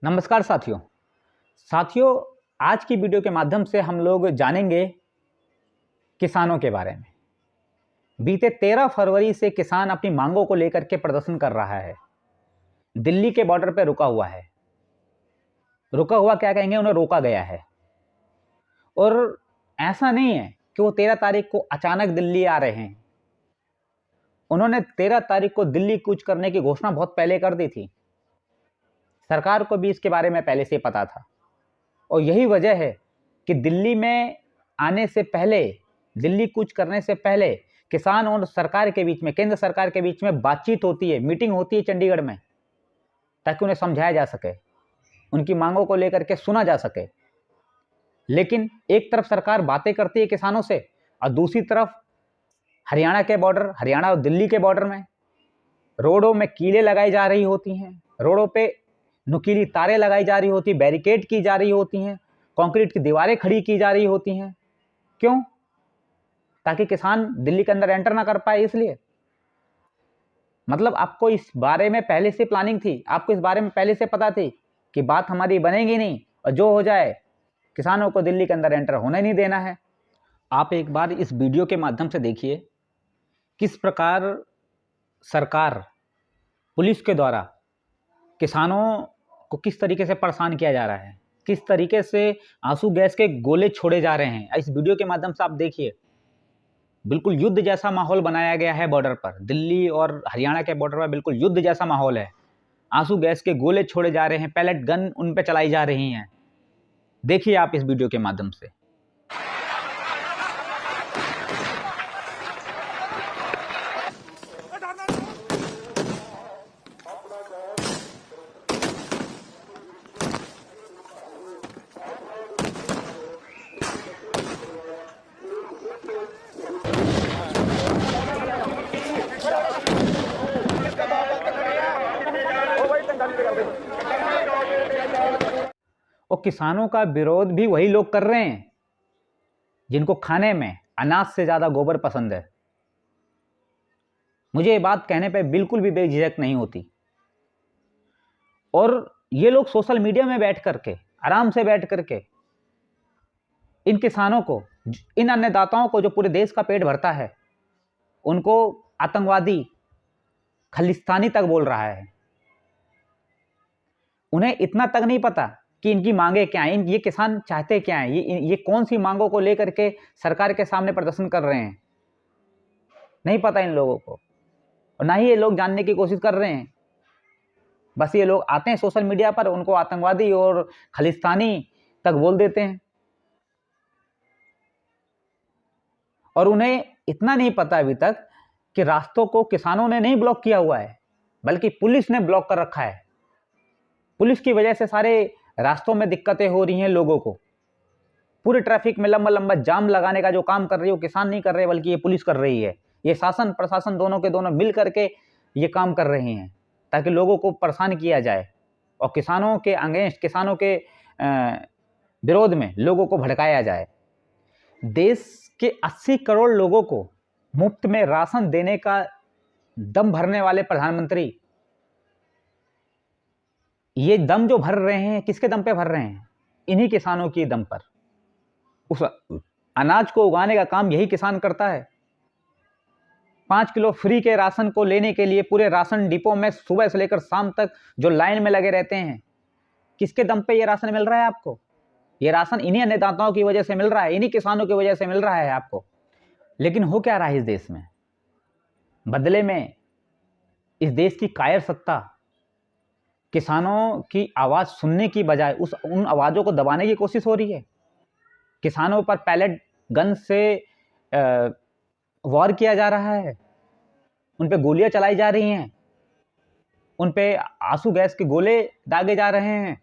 नमस्कार साथियों आज की वीडियो के माध्यम से हम लोग जानेंगे किसानों के बारे में। बीते 13 फरवरी से किसान अपनी मांगों को लेकर के प्रदर्शन कर रहा है। दिल्ली के बॉर्डर पर रुका हुआ है। रुका हुआ क्या कहेंगे, उन्हें रोका गया है। और ऐसा नहीं है कि वो 13 तारीख को अचानक दिल्ली आ रहे हैं। उन्होंने 13 तारीख को दिल्ली कूच करने की घोषणा बहुत पहले कर दी थी। सरकार को भी इसके बारे में पहले से पता था और यही वजह है कि दिल्ली में आने से पहले, दिल्ली कूच करने से पहले किसान और सरकार के बीच में, केंद्र सरकार के बीच में बातचीत होती है, मीटिंग होती है चंडीगढ़ में, ताकि उन्हें समझाया जा सके, उनकी मांगों को लेकर के सुना जा सके। लेकिन एक तरफ सरकार बातें करती है किसानों से और दूसरी तरफ हरियाणा के बॉर्डर, हरियाणा और दिल्ली के बॉर्डर में रोडों में कीलें लगाई जा रही होती हैं, रोडों पे नुकीली तारें लगाई जा रही होती, बैरिकेड की जा रही होती हैं, कंक्रीट की दीवारें खड़ी की जा रही होती हैं। क्यों? ताकि किसान दिल्ली के अंदर एंटर ना कर पाए। इसलिए मतलब आपको इस बारे में पहले से प्लानिंग थी, आपको इस बारे में पहले से पता थी कि बात हमारी बनेगी नहीं और जो हो जाए किसानों को दिल्ली के अंदर एंटर होने नहीं देना है। आप एक बार इस वीडियो के माध्यम से देखिए किस प्रकार सरकार, पुलिस के द्वारा किसानों को किस तरीके से परेशान किया जा रहा है, किस तरीके से आंसू गैस के गोले छोड़े जा रहे हैं। इस वीडियो के माध्यम से आप देखिए, बिल्कुल युद्ध जैसा माहौल बनाया गया है बॉर्डर पर। दिल्ली और हरियाणा के बॉर्डर पर बिल्कुल युद्ध जैसा माहौल है। आंसू गैस के गोले छोड़े जा रहे हैं, पैलेट गन उन पर चलाई जा रही हैं। देखिए आप इस वीडियो के माध्यम से। और किसानों का विरोध भी वही लोग कर रहे हैं जिनको खाने में अनाज से ज्यादा गोबर पसंद है। मुझे ये बात कहने पे बिल्कुल भी बेझिझक नहीं होती। और ये लोग सोशल मीडिया में बैठ करके, आराम से बैठ करके इन किसानों को, इन अन्नदाताओं को जो पूरे देश का पेट भरता है, उनको आतंकवादी, खालिस्तानी तक बोल रहा है। उन्हें इतना तक नहीं पता कि इनकी मांगे क्या हैं, ये किसान चाहते क्या हैं, ये कौन सी मांगों को लेकर के सरकार के सामने प्रदर्शन कर रहे हैं, नहीं पता इन लोगों को। और ना ही ये लोग जानने की कोशिश कर रहे हैं। बस ये लोग आते हैं सोशल मीडिया पर, उनको आतंकवादी और खालिस्तानी तक बोल देते हैं। और उन्हें इतना नहीं पता अभी तक कि रास्तों को किसानों ने नहीं ब्लॉक किया हुआ है, बल्कि पुलिस ने ब्लॉक कर रखा है। पुलिस की वजह से सारे रास्तों में दिक्कतें हो रही हैं लोगों को। पूरे ट्रैफिक में लंबा लंबा जाम लगाने का जो काम कर रही है वो किसान नहीं कर रहे, बल्कि ये पुलिस कर रही है। ये शासन प्रशासन दोनों के दोनों मिल करके ये काम कर रहे हैं ताकि लोगों को परेशान किया जाए और किसानों के अगेंस्ट, किसानों के विरोध में लोगों को भड़काया जाए। देश के 80 करोड़ लोगों को मुफ्त में राशन देने का दम भरने वाले प्रधानमंत्री, ये दम जो भर रहे हैं किसके दम पे भर रहे हैं? इन्हीं किसानों की दम पर। उस अनाज को उगाने का काम यही किसान करता है। 5 किलो फ्री के राशन को लेने के लिए पूरे राशन डिपो में सुबह से लेकर शाम तक जो लाइन में लगे रहते हैं, किसके दम पे ये राशन मिल रहा है आपको? ये राशन इन्हीं अन्नदाताओं की वजह से मिल रहा है, इन्हीं किसानों की वजह से मिल रहा है आपको। लेकिन हो क्या रहा है इस देश में? बदले में इस देश की कायर सत्ता किसानों की आवाज सुनने की बजाय उन आवाजों को दबाने की कोशिश हो रही है। किसानों पर पैलेट गन से वार किया जा रहा है, उन पे गोलियां चलाई जा रही हैं, उन पे आंसू गैस के गोले दागे जा रहे हैं।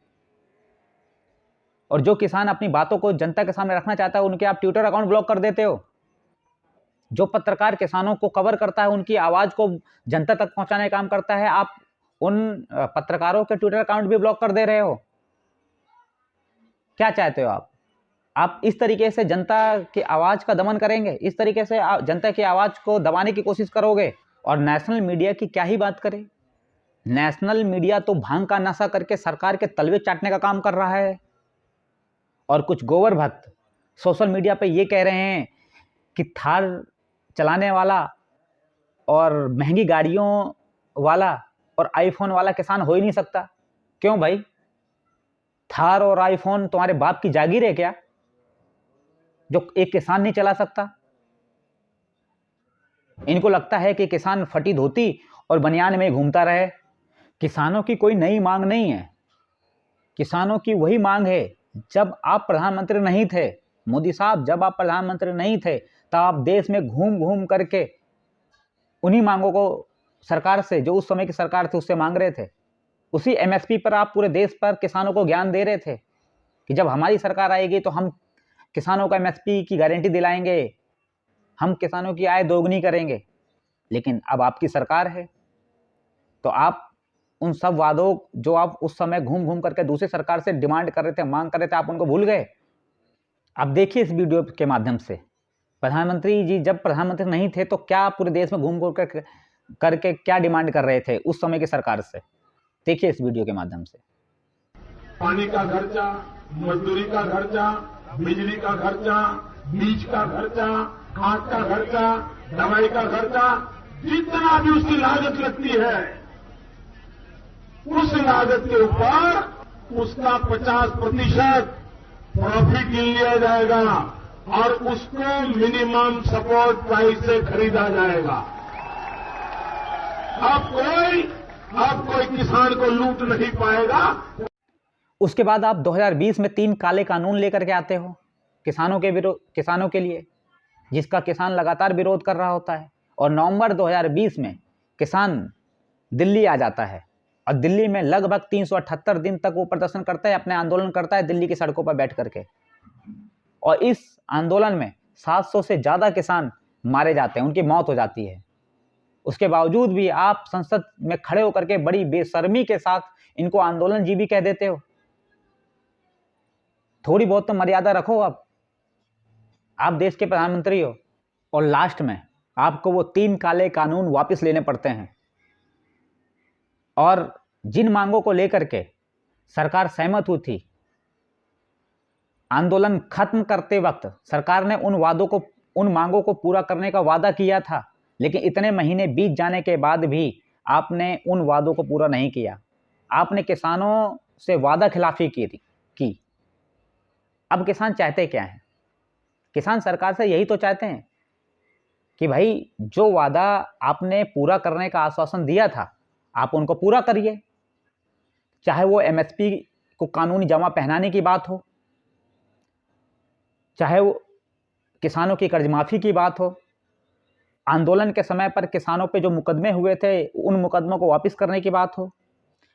और जो किसान अपनी बातों को जनता के सामने रखना चाहता है, उनके आप ट्विटर अकाउंट ब्लॉक कर देते हो। जो पत्रकार किसानों को कवर करता है, उनकी आवाज को जनता तक पहुंचाने का काम करता है, आप उन पत्रकारों के ट्विटर अकाउंट भी ब्लॉक कर दे रहे हो। क्या चाहते हो आप इस तरीके से जनता की आवाज का दमन करेंगे? इस तरीके से जनता की आवाज को दबाने की कोशिश करोगे? और नेशनल मीडिया की क्या ही बात करें, नेशनल मीडिया तो भांग का नशा करके सरकार के तलवे चाटने का काम कर रहा है, और कुछ गोबर भक्त सोशल मीडिया पे ये कह रहे हैं कि थार चलाने वाला और महंगी गाड़ियों वाला और आईफोन वाला किसान हो ही नहीं सकता। क्यों भाई? थार और आईफोन तुम्हारे बाप की जागीर है क्या, जो एक किसान नहीं चला सकता? इनको लगता है कि किसान फटी धोती और बनियान में घूमता रहे। किसानों की कोई नई मांग नहीं है, किसानों की वही मांग है जब आप प्रधानमंत्री नहीं थे। मोदी साहब, जब आप प्रधानमंत्री नहीं थे तब आप देश में घूम घूम करके उन्हीं मांगों को सरकार से, जो उस समय की सरकार थी, उससे मांग रहे थे। उसी एमएसपी पर आप पूरे देश पर किसानों को ज्ञान दे रहे थे कि जब हमारी सरकार आएगी तो हम किसानों को एमएसपी की गारंटी दिलाएंगे, हम किसानों की आय दोगुनी करेंगे। लेकिन अब आपकी सरकार है तो आप उन सब वादों जो आप उस समय घूम घूम करके दूसरी सरकार से डिमांड कर रहे थे, मांग कर रहे थे, आप उनको भूल गए। अब देखिए इस वीडियो के माध्यम से, प्रधानमंत्री जी जब प्रधानमंत्री नहीं थे तो क्या पूरे देश में घूम घूम करके क्या डिमांड कर रहे थे उस समय की सरकार से। देखिए इस वीडियो के माध्यम से। पानी का खर्चा, मजदूरी का खर्चा, बिजली का खर्चा, बीज का खर्चा, खाद का खर्चा, दवाई का खर्चा, जितना भी उसकी लागत लगती है, उस लागत के ऊपर उसका 50% प्रॉफिट लिया जाएगा और उसको मिनिमम सपोर्ट प्राइस से खरीदा जाएगा। अब कोई किसान को लूट नहीं पाएगा। उसके बाद आप 2020 में 3 काले कानून लेकर के आते हो किसानों के लिए, जिसका किसान लगातार विरोध कर रहा होता है। और नवंबर 2020 में किसान दिल्ली आ जाता है और दिल्ली में लगभग 378 दिन तक वो प्रदर्शन करता है, अपने आंदोलन करता है दिल्ली की सड़कों पर बैठ करके। और इस आंदोलन में 700 से ज़्यादा किसान मारे जाते हैं, उनकी मौत हो जाती है। उसके बावजूद भी आप संसद में खड़े होकर के बड़ी बेशर्मी के साथ इनको आंदोलन जीवी कह देते हो। थोड़ी बहुत तो मर्यादा रखो। आप देश के प्रधानमंत्री हो और लास्ट में आपको वो 3 काले कानून वापस लेने पड़ते हैं। और जिन मांगों को लेकर के सरकार सहमत हुई थी, आंदोलन खत्म करते वक्त सरकार ने उन मांगों को पूरा करने का वादा किया था, लेकिन इतने महीने बीत जाने के बाद भी आपने उन वादों को पूरा नहीं किया। आपने किसानों से वादा खिलाफी की। अब किसान चाहते क्या हैं? किसान सरकार से यही तो चाहते हैं कि भाई जो वादा आपने पूरा करने का आश्वासन दिया था आप उनको पूरा करिए। चाहे वो एमएसपी को कानूनी जमा पहनाने की बात हो, चाहे वो किसानों की कर्ज माफी की बात हो, आंदोलन के समय पर किसानों पे जो मुकदमे हुए थे उन मुकदमों को वापस करने की बात हो,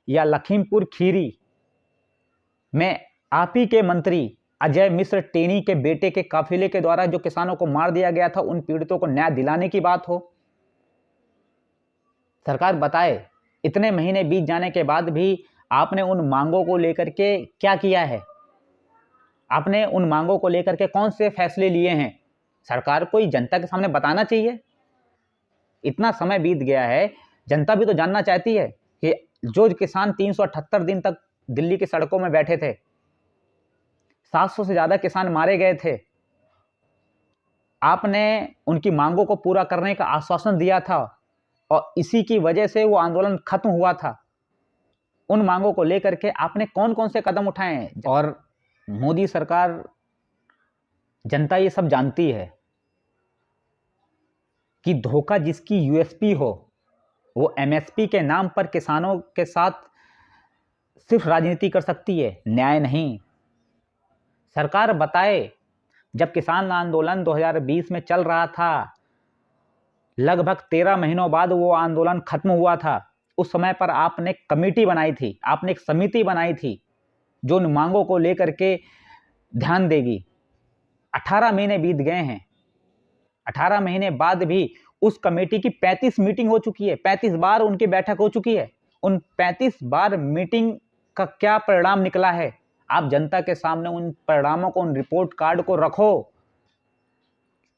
या लखीमपुर खीरी में आप ही के मंत्री अजय मिश्र टेनी के बेटे के काफिले के द्वारा जो किसानों को मार दिया गया था, उन पीड़ितों को न्याय दिलाने की बात हो। सरकार बताए इतने महीने बीत जाने के बाद भी आपने उन मांगों को लेकर के क्या किया है? आपने उन मांगों को लेकर के कौन से फैसले लिए हैं? सरकार को जनता के सामने बताना चाहिए। इतना समय बीत गया है, जनता भी तो जानना चाहती है कि जो किसान 378 दिन तक दिल्ली की सड़कों में बैठे थे, 700 से ज़्यादा किसान मारे गए थे, आपने उनकी मांगों को पूरा करने का आश्वासन दिया था और इसी की वजह से वो आंदोलन खत्म हुआ था। उन मांगों को लेकर के आपने कौन कौन से कदम उठाए हैं? और मोदी सरकार, जनता ये सब जानती है कि धोखा जिसकी यूएसपी हो वो एमएसपी के नाम पर किसानों के साथ सिर्फ राजनीति कर सकती है, न्याय नहीं। सरकार बताए जब किसान आंदोलन 2020 में चल रहा था, लगभग 13 महीनों बाद वो आंदोलन खत्म हुआ था, उस समय पर आपने कमेटी बनाई थी, आपने एक समिति बनाई थी जो उन मांगों को लेकर के ध्यान देगी। 18 महीने बीत गए हैं, 18 महीने बाद भी उस कमेटी की 35 मीटिंग हो चुकी है, 35 बार उनकी बैठक हो चुकी है। उन 35 बार मीटिंग का क्या परिणाम निकला है? आप जनता के सामने उन परिणामों को, उन रिपोर्ट कार्ड को रखो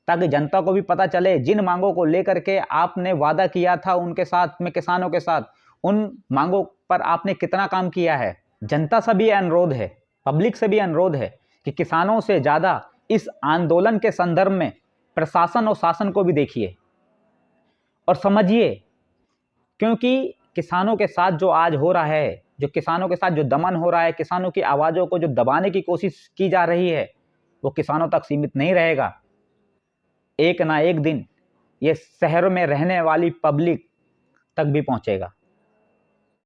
ताकि जनता को भी पता चले जिन मांगों को लेकर के आपने वादा किया था उनके साथ में, किसानों के साथ, उन मांगों पर आपने कितना काम किया है। जनता से भी अनुरोध है, पब्लिक से भी अनुरोध है कि किसानों से ज़्यादा इस आंदोलन के संदर्भ में प्रशासन और शासन को भी देखिए और समझिए, क्योंकि किसानों के साथ जो आज हो रहा है, जो किसानों के साथ जो दमन हो रहा है, किसानों की आवाज़ों को जो दबाने की कोशिश की जा रही है, वो किसानों तक सीमित नहीं रहेगा। एक ना एक दिन ये शहरों में रहने वाली पब्लिक तक भी पहुंचेगा।